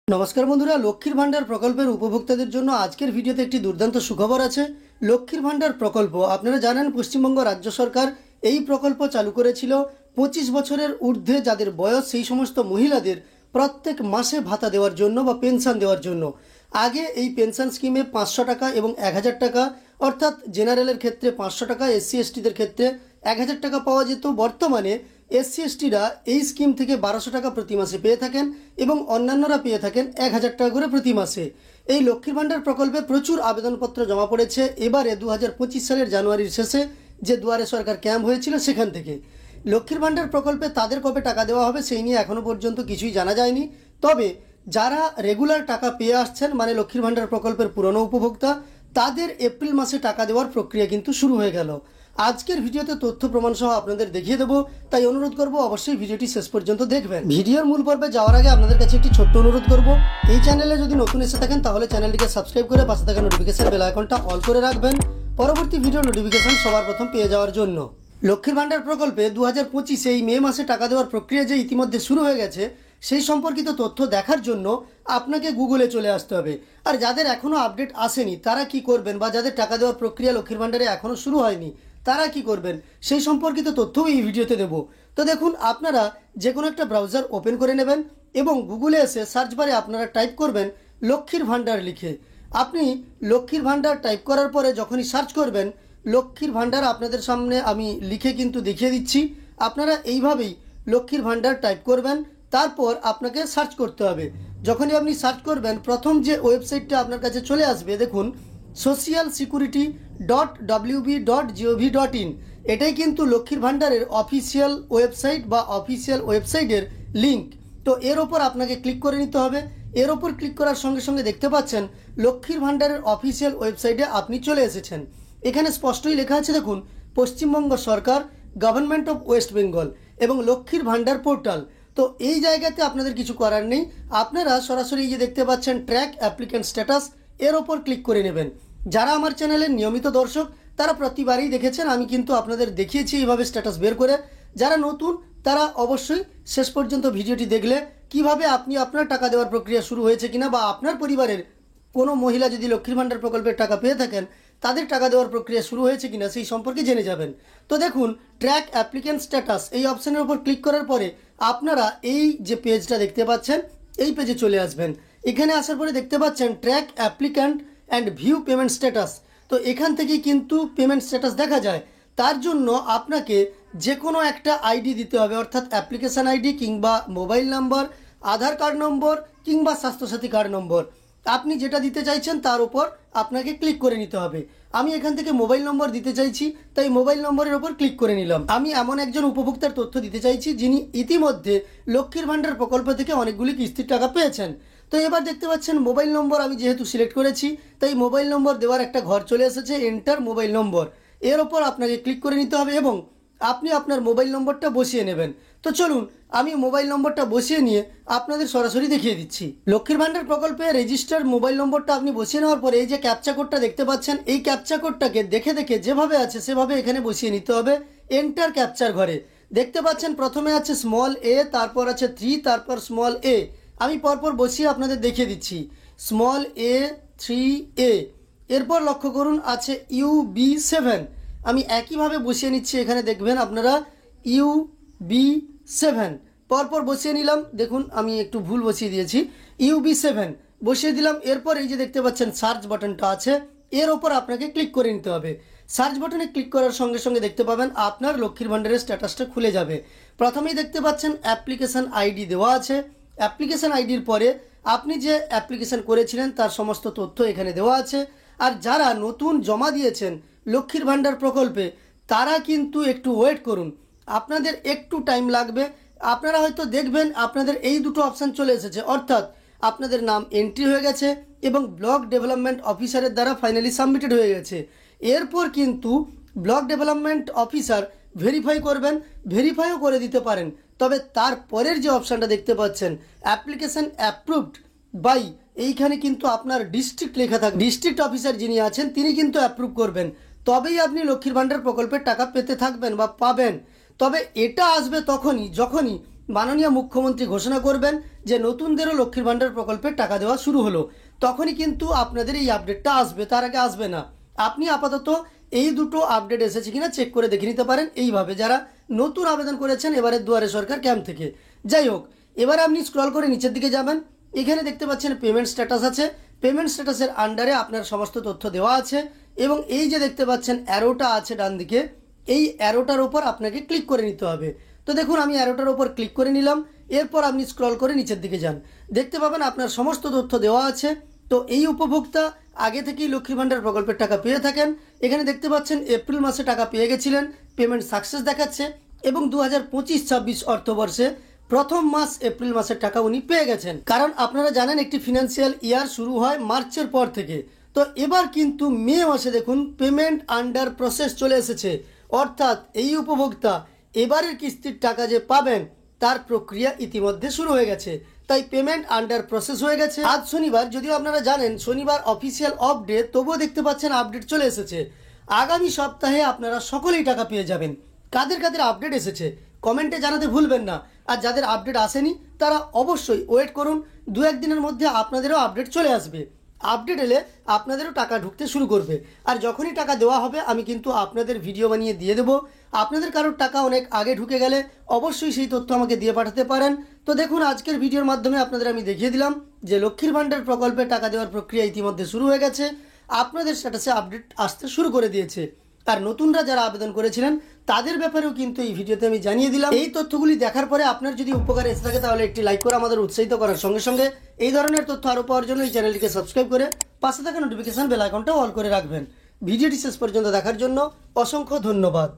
নমস্কার বন্ধুরা, লক্ষ্মীর ভাণ্ডার প্রকল্পের উপভোক্তাদের জন্য আজকের ভিডিওতে একটি দুর্দান্ত সুখবর আছে। লক্ষ্মীর ভাণ্ডার প্রকল্প আপনারা জানেন, পশ্চিমবঙ্গ রাজ্য সরকার এই প্রকল্প চালু করেছিল 25 বছরের ঊর্ধ্বে যাদের বয়স, সেই সমস্ত মহিলাদের প্রত্যেক মাসে ভাতা দেওয়ার জন্য বা পেনশন দেওয়ার জন্য। আগে এই পেনশন স্কিমে 500 টাকা এবং 1000 টাকা, অর্থাৎ জেনারেলের ক্ষেত্রে 500 টাকা, এসসি এসটিদের ক্ষেত্রে 1000 টাকা পাওয়া যেত। বর্তমানে এসসি এসটিরা এই স্কিম থেকে 1200 টাকা প্রতি মাসে পেয়ে থাকেন এবং অন্যান্যরা পেয়ে থাকেন 1000 টাকা করে প্রতি মাসে। এই লক্ষ্মীর ভাণ্ডার প্রকল্পে প্রচুর আবেদনপত্র জমা পড়েছে। এবারে 2025 সালের জানুয়ারির শেষে যে দুয়ারে সরকার ক্যাম্প হয়েছিল সেখান থেকে লক্ষ্মীর ভাণ্ডার প্রকল্পে তাদের কবে টাকা দেওয়া হবে সেই নিয়ে এখনও পর্যন্ত কিছুই জানা যায়নি। তবে যারা রেগুলার টাকা পেয়ে আসছেন, মানে লক্ষ্মীর ভাণ্ডার প্রকল্পের পুরনো উপভোক্তা, তাদের এপ্রিল মাসে টাকা দেওয়ার প্রক্রিয়া কিন্তু শুরু হয়ে গেল। আজকের ভিডিওতে তথ্য প্রমাণ সহ আপনাদের দেখিয়ে দেবো, তাই অনুরোধ করব অবশ্যই ভিডিওটি শেষ পর্যন্ত দেখবেন। ভিডিওর মূল পর্বে যাওয়ার আগে আপনাদের কাছে একটি ছোট্ট অনুরোধ করব, এই চ্যানেলে যদি নতুন এসে থাকেন তাহলে চ্যানেলটিকে সাবস্ক্রাইব করে পাশে থাকা নোটিফিকেশন বেল আইকনটা অল করে রাখবেন পরবর্তী ভিডিওর নোটিফিকেশন সবার প্রথম পেয়ে যাওয়ার জন্য। লক্ষ্মীর ভাণ্ডার প্রকল্পে 2025 এই মে মাসে টাকা দেওয়ার প্রক্রিয়া যে ইতিমধ্যে শুরু হয়ে গেছে সেই সম্পর্কিত তথ্য দেখার জন্য আপনাকে গুগলে চলে আসতে হবে। আর যাদের এখনও আপডেট আসেনি তারা কি করবেন, বা যাদের টাকা দেওয়ার প্রক্রিয়া লক্ষ্মীর ভাণ্ডারে এখনও শুরু হয়নি তারা কি করবেন, সেই সম্পর্কিত তথ্যও এই ভিডিওতে দেব। তো দেখুন, আপনারা যে কোনো একটা ব্রাউজার ওপেন করে নেবেন এবং গুগলে এসে সার্চ বারে আপনারা টাইপ করবেন লক্ষ্মীর ভাণ্ডার লিখে। আপনি লক্ষ্মীর ভাণ্ডার টাইপ করার পরে যখনই সার্চ করবেন লক্ষ্মীর ভাণ্ডার আপনাদের সামনে আমি লিখে কিন্তু দেখিয়ে দিচ্ছি। আপনারা এইভাবেই লক্ষ্মীর ভাণ্ডার টাইপ করবেন, তারপর আপনাকে সার্চ করতে হবে। যখনই আপনি সার্চ করবেন প্রথম যে ওয়েবসাইটটা আপনার কাছে চলে আসবে, দেখুন socialsecurity.wb.gov.in, এটাই কিন্তু লক্ষ্মীর ভাণ্ডারের অফিসিয়াল ওয়েবসাইট বা অফিসিয়াল ওয়েবসাইটের লিঙ্ক। তো এর ওপর আপনাকে ক্লিক করে নিতে হবে। এর ওপর ক্লিক করার সঙ্গে সঙ্গে দেখতে পাচ্ছেন লক্ষ্মীর ভাণ্ডারের অফিসিয়াল ওয়েবসাইটে আপনি চলে এসেছেন। এখানে স্পষ্টই লেখা আছে, দেখুন, পশ্চিমবঙ্গ সরকার, গভর্নমেন্ট অফ ওয়েস্ট বেঙ্গল এবং লক্ষ্মীর ভাণ্ডার পোর্টাল। তো এই জায়গাতে আপনাদের কিছু করার নেই, আপনারা সরাসরি এই যে দেখতে পাচ্ছেন ট্র্যাক অ্যাপ্লিক্যান্ট স্ট্যাটাস, এর ওপর ক্লিক করে নেবেন। যারা আমার চ্যানেলের নিয়মিত দর্শক তারা প্রতিবারই দেখেছেন, আমি কিন্তু আপনাদের দেখিয়েছি এইভাবে স্ট্যাটাস বের করে। যারা নতুন তারা অবশ্যই শেষ পর্যন্ত ভিডিওটি দেখলে কিভাবে আপনি আপনার টাকা দেওয়ার প্রক্রিয়া শুরু হয়েছে কিনা, বা আপনার পরিবারের কোনো মহিলা যদি লক্ষ্মীর ভাণ্ডার প্রকল্পের টাকা পেয়ে থাকেন তাদের টাকা দেওয়ার প্রক্রিয়া শুরু হয়েছে কিনা সেই সম্পর্কে জেনে যাবেন। তো দেখুন, ট্র্যাক অ্যাপ্লিক্যান্ট স্ট্যাটাস এই অপশানের উপর ক্লিক করার পরে আপনারা এই যে পেজটা দেখতে পাচ্ছেন এই পেজে চলে আসবেন। এখানে আসার পরে দেখতে পাচ্ছেন track applicant and view payment status. তো এখান থেকেই কিন্তু পেমেন্ট স্ট্যাটাস দেখা যায়। তার জন্য আপনাকে যে কোনো একটা আইডি দিতে হবে, অর্থাৎ অ্যাপ্লিকেশান আইডি কিংবা মোবাইল নাম্বার, আধার কার্ড নম্বর কিংবা স্বাস্থ্যসাথী কার্ড নম্বর, আপনি যেটা দিতে চাইছেন তার উপর আপনাকে ক্লিক করে নিতে হবে। আমি এখান থেকে মোবাইল নম্বর দিতে চাইছি, তাই মোবাইল নম্বরের উপর ক্লিক করে নিলাম। আমি এমন একজন উপভোক্তার তথ্য দিতে চাইছি যিনি ইতিমধ্যে লক্ষ্মীর ভাণ্ডার প্রকল্প থেকে অনেকগুলি কিস্তির টাকা পেয়েছেন। তো এবার দেখতে পাচ্ছেন মোবাইল নম্বর আমি যেহেতু সিলেক্ট করেছি তাই মোবাইল নম্বর দেওয়ার একটা ঘর চলে এসেছে, এন্টার মোবাইল নম্বর, এর ওপর আপনাকে ক্লিক করে নিতে হবে এবং আপনি আপনার মোবাইল নম্বরটা বসিয়ে নেবেন। তো চলুন আমি মোবাইল নম্বরটা বসিয়ে নিয়ে আপনাদের সরাসরি দেখিয়ে দিচ্ছি। লক্ষ্মীর ভাণ্ডার প্রকল্পে রেজিস্টার্ড মোবাইল নম্বরটা আপনি বসিয়ে নেওয়ার পরে এই যে ক্যাপচা কোডটা দেখতে পাচ্ছেন, এই ক্যাপচা কোডটাকে দেখে দেখে যেভাবে আছে সেভাবে এখানে বসিয়ে নিতে হবে এন্টার ক্যাপচার ঘরে। দেখতে পাচ্ছেন প্রথমে আছে স্মল এ, তারপর আছে 3, তারপর স্মল এ। আমি পরপর বসিয়ে আপনাদের দেখিয়ে দিচ্ছি। স্মল এ, 3A, এরপর লক্ষ্য করুন আছে UB7। আমি একইভাবে বসিয়ে নিচ্ছি, এখানে দেখবেন আপনারা UB7 পরপর বসিয়ে নিলাম। দেখুন আমি একটু ভুল বসিয়ে দিয়েছি, UB7 বসিয়ে দিলাম। এরপর এই যে দেখতে পাচ্ছেন সার্চ বাটনটা আছে, এর ওপর আপনাকে ক্লিক করে নিতে হবে। সার্চ বাটনে ক্লিক করার সঙ্গে সঙ্গে দেখতে পাবেন আপনার লক্ষ্মীর ভাণ্ডারের স্ট্যাটাসটা খুলে যাবে। প্রথমেই দেখতে পাচ্ছেন অ্যাপ্লিকেশান আইডি দেওয়া আছে। অ্যাপ্লিকেশান আইডির পরে আপনি যে অ্যাপ্লিকেশান করেছিলেন তার সমস্ত তথ্য এখানে দেওয়া আছে। আর যারা নতুন জমা দিয়েছেন লক্ষ্মীর ভাণ্ডার প্রকল্পে তারা কিন্তু একটু ওয়েট করুন, আপনাদের একটু টাইম লাগবে। আপনারা হয়তো দেখবেন আপনাদের এই দুটো অপশান চলে এসেছে, অর্থাৎ আপনাদের নাম এন্ট্রি হয়ে গেছে এবং ব্লক ডেভেলপমেন্ট অফিসারের দ্বারা ফাইনালি সাবমিটেড হয়ে গেছে। এরপর কিন্তু ব্লক ডেভেলপমেন্ট অফিসার ভেরিফাই করবেন, ভেরিফাইও করে দিতে পারেন। তবে তারপরের যে অপশানটা দেখতে পাচ্ছেন অ্যাপ্লিকেশান অ্যাপ্রুভড বাই, এইখানে কিন্তু আপনার ডিস্ট্রিক্ট লেখা থাকবে, ডিস্ট্রিক্ট অফিসার যিনি আছেন তিনি কিন্তু অ্যাপ্রুভ করবেন, তবেই আপনি লক্ষ্মীর ভাণ্ডার প্রকল্পের টাকা পেতে থাকবেন বা পাবেন। তবে এটা আসবে তখনই যখনই মাননীয় মুখ্যমন্ত্রী ঘোষণা করবেন যে নতুনদেরও লক্ষ্মীর ভাণ্ডার প্রকল্পের টাকা দেওয়া শুরু হলো, তখনই কিন্তু আপনাদের এই আপডেটটা আসবে, তার আগে আসবে না। আপনি আপাতত এই দুটো আপডেট এসেছে কিনা চেক করে দেখে নিতে পারেন এইভাবে, যারা নতুন আবেদন করেছেন এবারে দুয়ারে সরকার ক্যাম্প থেকে। যাই হোক, এবার আপনি স্ক্রল করে নিচের দিকে যাবেন, এখানে দেখতে পাচ্ছেন পেমেন্ট স্ট্যাটাস আছে। পেমেন্ট স্ট্যাটাসের আন্ডারে আপনার সমস্ত তথ্য দেওয়া আছে এবং এই যে দেখতে পাচ্ছেন অ্যারোটা আছে ডান দিকে, এই অ্যারোটার ওপর আপনাকে ক্লিক করে নিতে হবে। তো দেখুন আমি অ্যারোটার ওপর ক্লিক করে নিলাম, এরপর আপনি স্ক্রল করে নিচের দিকে যান, দেখতে পাবেন আপনার সমস্ত তথ্য দেওয়া আছে। তো এই উপভোক্তা আগে থেকেই লক্ষ্মী ভাণ্ডার প্রকল্পের টাকা পেয়ে থাকেন। এখানে দেখতে পাচ্ছেন এপ্রিল মাসে টাকা পেয়ে গেছিলেন, পেমেন্ট সাকসেস দেখাচ্ছে এবং 2025-26 অর্থবর্ষে প্রথম মাস এপ্রিল মাসের টাকা উনি পেয়ে গেছেন। কারণ আপনারা জানেন একটি ফিনান্সিয়াল ইয়ার শুরু হয় মার্চের পর থেকে। তো এবার কিন্তু মে মাসে দেখুন পেমেন্ট আন্ডার প্রসেস চলে এসেছে, অর্থাৎ এই উপভোক্তা এবারের কিস্তির টাকা যে পাবেন তার প্রক্রিয়া ইতিমধ্যে শুরু হয়ে গেছে, তাই পেমেন্ট আন্ডার প্রসেস হয়ে গেছে। আজ শনিবার, যদিও আপনারা জানেন শনিবার অফিসিয়াল অফ ডে, তবুও দেখতে পাচ্ছেন আপডেট চলে এসেছে। আগামী সপ্তাহে আপনারা সকলেই টাকা পেয়ে যাবেন। কাদের কাদের আপডেট এসেছে কমেন্টে জানাতে ভুলবেন না, আর যাদের আপডেট আসেনি তারা অবশ্যই ওয়েট করুন, 2-1 দিনের মধ্যে আপনাদেরও আপডেট চলে আসবে। আপডেট এলে আপনাদেরও টাকা ঢুকতে শুরু করবে, আর যখনই টাকা দেওয়া হবে আমি কিন্তু আপনাদের ভিডিও বানিয়ে দিয়ে দেবো। আপনাদের কারোর টাকা অনেক আগে ঢুকে গেলে অবশ্যই সেই তথ্য আমাকে দিয়ে পাঠাতে পারেন। তো দেখুন আজকের ভিডিওর মাধ্যমে আপনাদের আমি দেখিয়ে দিলাম যে লক্ষ্মীর ভাণ্ডার প্রকল্পে টাকা দেওয়ার প্রক্রিয়া ইতিমধ্যে শুরু হয়ে গেছে, আপনাদের স্ট্যাটাসে আপডেট আসতে শুরু করে দিয়েছে। আর নতুনরা যারা আবেদন করেছিলেন তাদের ব্যাপারেও কিন্তু এই ভিডিওতে আমি জানিয়ে দিলাম। এই তথ্যগুলি দেখার পরে আপনার যদি উপকার এসে থাকে তাহলে একটি লাইক করে আমাদের উৎসাহিত করার সঙ্গে সঙ্গে এই ধরনের তথ্য আরও পাওয়ার জন্য এই চ্যানেলটিকে সাবস্ক্রাইব করে পাশে থাকা নোটিফিকেশন বেল আইকনটা অল করে রাখবেন। ভিডিওটি শেষ পর্যন্ত দেখার জন্য অসংখ্য ধন্যবাদ।